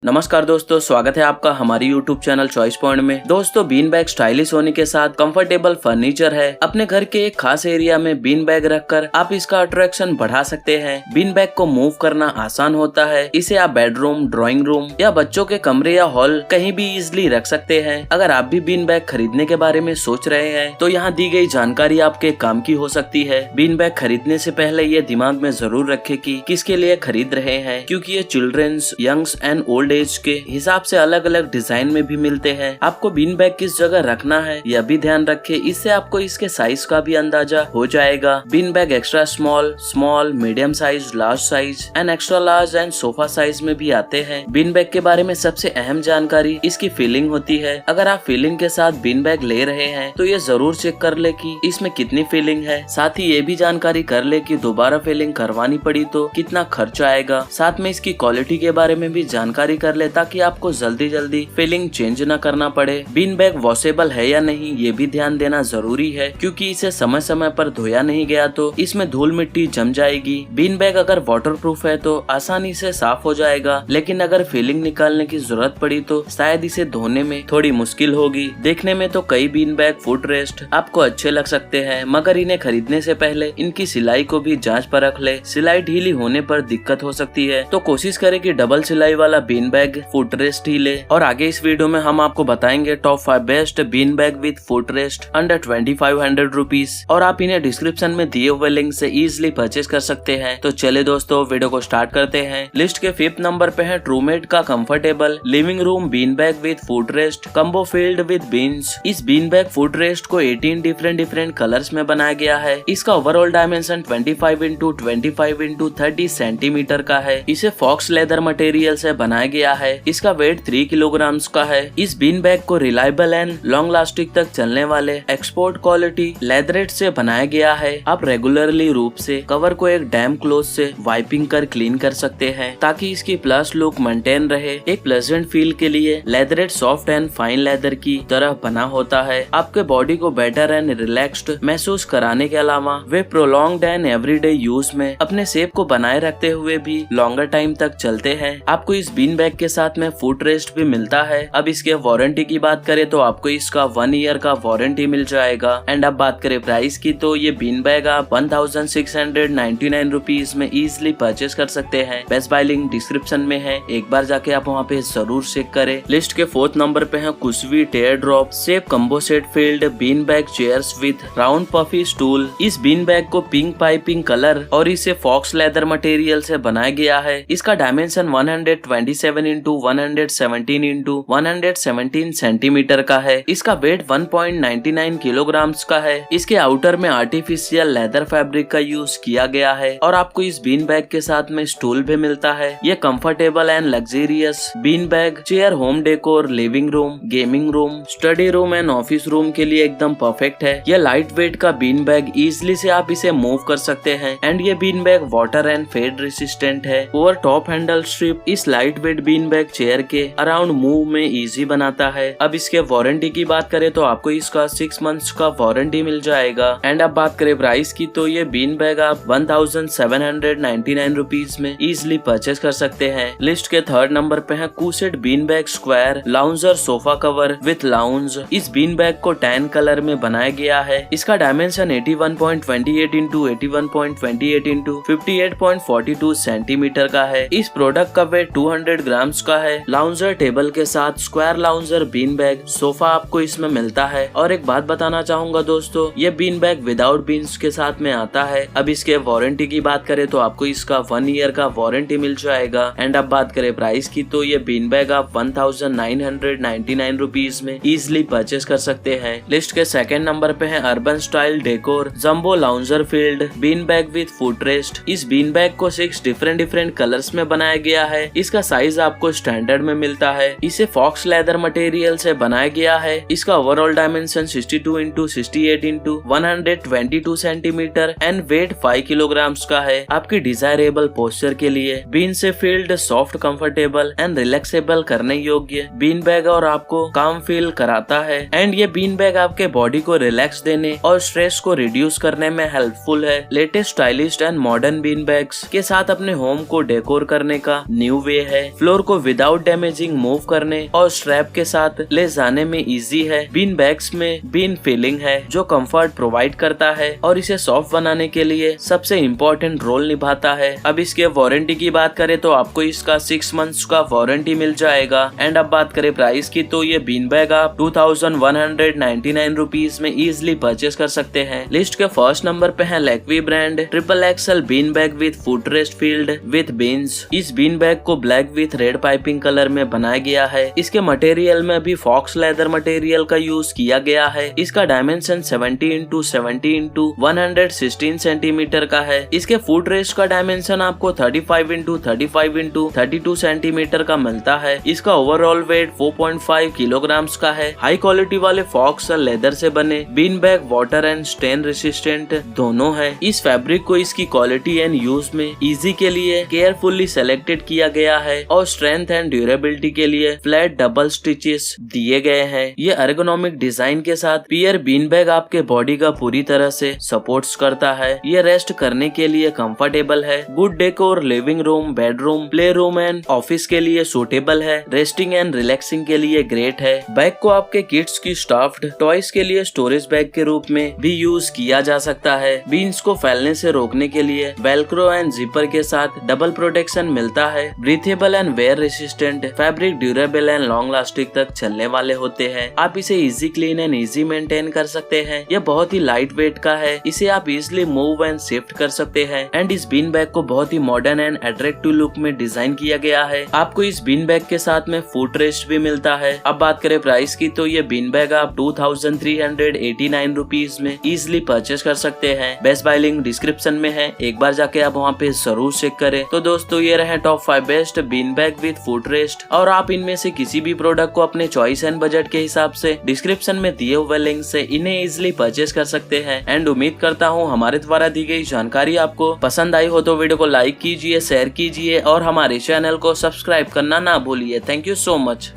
नमस्कार दोस्तों, स्वागत है आपका हमारी YouTube चैनल चॉइस पॉइंट में। दोस्तों, बीन बैग स्टाइलिश होने के साथ कंफर्टेबल फर्नीचर है। अपने घर के एक खास एरिया में बीन बैग रखकर आप इसका अट्रैक्शन बढ़ा सकते हैं। बीन बैग को मूव करना आसान होता है। इसे आप बेडरूम, ड्राइंग रूम या बच्चों के कमरे या हॉल कहीं भी इजिली रख सकते हैं। अगर आप भी बीन बैग खरीदने के बारे में सोच रहे हैं तो यहाँ दी गई जानकारी आपके काम की हो सकती है। बीन बैग खरीदने से पहले ये दिमाग में जरूर रखें कि किसके लिए खरीद रहे हैं, क्योंकि ये childrens, youngs and old age के हिसाब से अलग अलग डिजाइन में भी मिलते हैं। आपको बीन बैग किस जगह रखना है यह भी ध्यान रखें, इससे आपको इसके साइज का भी अंदाजा हो जाएगा। Bean bag extra small, small, medium size, large size and extra large and sofa size में भी आते हैं। बीन बैग के बारे में सबसे अहम जानकारी इसकी फीलिंग होती है। अगर आप फीलिंग के साथ बीन बैग ले रहे हैं तो ये जरूर चेक कर ले कि इसमें कितनी फीलिंग है। साथ ही ये भी जानकारी कर ले कि दोबारा फीलिंग करवानी पड़ी तो कितना खर्च आएगा। साथ में इसकी क्वालिटी के बारे में भी जानकारी कर ले ताकि आपको जल्दी जल्दी फिलिंग चेंज न करना पड़े। बीन बैग वॉशेबल है या नहीं ये भी ध्यान देना जरूरी है, क्योंकि इसे समय समय पर धोया नहीं गया तो इसमें धूल मिट्टी जम जाएगी। बीन बैग अगर वाटरप्रूफ है तो आसानी से साफ हो जाएगा, लेकिन अगर फिलिंग निकालने की जरूरत पड़ी तो शायद इसे धोने में थोड़ी मुश्किल होगी। देखने में तो कई बीन बैग फुट रेस्ट आपको अच्छे लग सकते हैं, मगर इन्हें खरीदने से पहले इनकी सिलाई को भी जांच परख ले। सिलाई ढीली होने पर दिक्कत हो सकती है, तो कोशिश करें कि डबल सिलाई वाला बीन बैग फुट रेस्ट ही ले। और आगे इस वीडियो में हम आपको बताएंगे top 5 best been bag with foot rest under 2500 rupees, और आप इन्हें डिस्क्रिप्शन में दिए हुए लिंक से इजिली परचेज कर सकते हैं। तो चले दोस्तों, वीडियो को स्टार्ट करते हैं। लिस्ट के 5th नंबर पे है ट्रूमेट का comfortable living room been bag with foot rest combo field with beans. इस बीन बैग फुट रेस्ट को 18 डिफरेंट कलर्स में बनाया गया है। इसका ओवरऑल डायमेंशन 25x25x30 सेंटीमीटर का है। इसे फॉक्स लेदर मटेरियल से बनाया गया है। इसका वेट 3 किलोग्राम का है। इस बीन बैग को रिलायबल एंड लॉन्ग लास्टिंग तक चलने वाले एक्सपोर्ट क्वालिटी लेदरेट से बनाया गया है। आप रेगुलरली रूप से कवर को एक डैम्प क्लोथ से वाइपिंग कर क्लीन कर सकते हैं, ताकि इसकी प्लस लुक मेंटेन रहे। एक प्लेजेंट फील के लिए leatherette soft and fine leather की तरह बना होता है। आपके बॉडी को बेटर एंड रिलैक्स्ड महसूस कराने के अलावा वे प्रोलॉन्ग्ड एंड एवरीडे यूज में अपने शेप को बनाए रखते हुए भी लॉन्गर टाइम तक चलते हैं। आपको इस बीन बैग के साथ में फुट रेस्ट भी मिलता है। अब इसके वारंटी की बात करें तो आपको इसका 1 ईयर का वारंटी मिल जाएगा। एंड अब बात करें प्राइस की तो ये बीन बैग आप 1699 रुपीज में इजिली परचेज कर सकते हैं। बेस्ट बाय लिंक डिस्क्रिप्शन में है, एक बार जाके आप वहाँ पे जरूर चेक करें। लिस्ट के 4th नंबर पे है कुशवी teardrop shape combo set filled bean bag chairs with round puffy stool. इस बीन बैग को पिंक पाइपिंग कलर और इसे फॉक्स लेदर मटेरियल से बनाया गया है। इसका डायमेंशन 127x117x117 सेंटीमीटर का है। इसका वेट 1.99 किलोग्राम का है। इसके आउटर में आर्टिफिशियल लेदर फैब्रिक का यूज किया गया है। और आपको इस बीन बैग के साथ में स्टूल भी मिलता है। ये comfortable and luxurious bean bag chair home decor, living room, gaming room, study room and office room के लिए एकदम परफेक्ट है। यह लाइट वेट का बीन बैग इजिली से आप इसे मूव कर सकते हैं। एंड ये bean bag water and fade resistant है। ओवर टॉप हैंडल स्ट्रिप इस light weight bean bag chair के अराउंड मूव में इजी बनाता है। अब इसके वारंटी की बात करें तो आपको इसका 6 मंथ्स का वारंटी मिल जाएगा। एंड अब बात करें प्राइस की तो ये बीन बैग आप 1799 रुपीज में इजिली परचेज कर सकते हैं। लिस्ट के 3rd नंबर पे है कूसेट bean bag square lounger sofa cover with lounge. इस बीन बैग को टैन कलर में बनाया गया है। इसका डायमेंशन 81.28x81.28x58.42 सेंटीमीटर का है। इस प्रोडक्ट का वेट 200 ग्राम का है। लाउंजर टेबल के साथ square lounger bean bag sofa आपको इसमें मिलता है। और एक बात बताना चाहूंगा दोस्तों, ये बीन बैग विदाउट बीन्स के साथ में आता है। अब इसके वारंटी की बात करें तो आपको इसका 1 ईयर का वारंटी मिल जाएगा। एंड अब बात करें प्राइस की तो ये बीन बैग आप 1999 रुपीज में इजिली परचेज कर सकते हैं। लिस्ट के 2nd नंबर पे है urban style decor jumbo lounger field bean bag with foot rest. इस बीन बैग को 6 डिफरेंट कलर्स में बनाया गया है। इसका साइज आपको स्टैंडर्ड में मिलता है। इसे फॉक्स लेदर मटेरियल से बनाया गया है। इसका overall dimension 62x68x122 centimetre and weight 5 kilogram का है। आपकी डिजायरेबल पोस्चर के लिए बीन से field soft, comfortable and relaxable करने योग्य बीन बैग और आपको काम फील कराता है। एंड ये बीन बैग आपके बॉडी को रिलैक्स देने और स्ट्रेस को रिड्यूस करने में हेल्पफुल है। Latest stylish and modern bean bags के साथ अपने होम को डेकोर करने का न्यू वे है। फ्लोर को विदाउट डैमेजिंग मूव करने और स्ट्रैप के साथ ले जाने में इजी है। बीन बैग्स में बीन फिलिंग है जो कंफर्ट प्रोवाइड करता है और इसे सॉफ्ट बनाने के लिए सबसे इम्पोर्टेंट रोल निभाता है। अब इसके वारंटी की बात करें तो आपको इसका 6 मंथ्स का वारंटी मिल जाएगा। एंड अब बात करें प्राइस की तो ये बीन बैग आप 2199 रुपीज में इजिली परचेस कर सकते हैं। लिस्ट के फर्स्ट नंबर पे है लैक्वी brand triple XL bean bag with footrest filled with beans. इस बीन बैग को black with red piping colour में बनाया गया है। इसके मटेरियल में भी फॉक्स लेदर मटेरियल का यूज किया गया है। इसका डायमेंशन 70x70x116 सेंटीमीटर का है। इसके फुट रेस्ट का डायमेंशन आपको 35x35x32 सेंटीमीटर का मिलता है। इसका ओवरऑल वेट 4.5 किलोग्राम का है। हाई क्वालिटी वाले फॉक्स लेदर से बने bean bag water and stain resistant दोनों है। इस फैब्रिक को इसकी क्वालिटी एंड यूज में इजी के लिए केयरफुली सेलेक्टेड किया गया है और स्ट्रेंथ एंड ड्यूरेबिलिटी के लिए फ्लैट डबल स्टिचेस दिए गए हैं। ये एर्गोनॉमिक डिजाइन के साथ पियर बीन बैग आपके बॉडी का पूरी तरह से सपोर्ट्स करता है। ये रेस्ट करने के लिए कंफर्टेबल है। Good decor living room, bedroom, play room and office के लिए सूटेबल है। रेस्टिंग एंड रिलैक्सिंग के लिए ग्रेट है। बैग को आपके किड्स की स्टफ्ड टॉयज के लिए स्टोरेज बैग के रूप में भी यूज किया जा सकता है। बीन्स को फैलने से रोकने के लिए वेलक्रो एंड जिपर के साथ डबल प्रोटेक्शन मिलता है। Breathable and wear resistant fabric durable and long lasting तक चलने वाले होते हैं। आप इसे easy clean and easy maintain कर सकते हैं। यह बहुत ही लाइट वेट का है। इसे आप इजिली मूव एंड शिफ्ट कर सकते हैं। एंड इस बीन बैग को बहुत ही मॉडर्न एंड अट्रैक्टिव लुक में डिजाइन किया गया है। आपको इस बीन बैग के साथ में फुट रेस्ट भी मिलता है। अब बात करें प्राइस की तो ये बीन बैग आप 2389 रुपीज में इजिली परचेस कर सकते हैं। बेस्ट बाय लिंक डिस्क्रिप्शन में है, एक बार जाके आप वहाँ पे जरूर चेक करें। तो दोस्तों ये रहे top 5 best been bag with foot rest और आप इनमें से किसी भी प्रोडक्ट को अपने चॉइस एंड बजट के हिसाब से डिस्क्रिप्शन में दिए हुए लिंक से इन्हें इजिली परचेस कर सकते हैं। एंड उम्मीद करता हूँ हमारे द्वारा दी गई जानकारी आपको पसंद आई हो तो वीडियो को लाइक कीजिए, शेयर कीजिए और हमारे चैनल को सब्सक्राइब करना ना भूलिए। Thank you so much.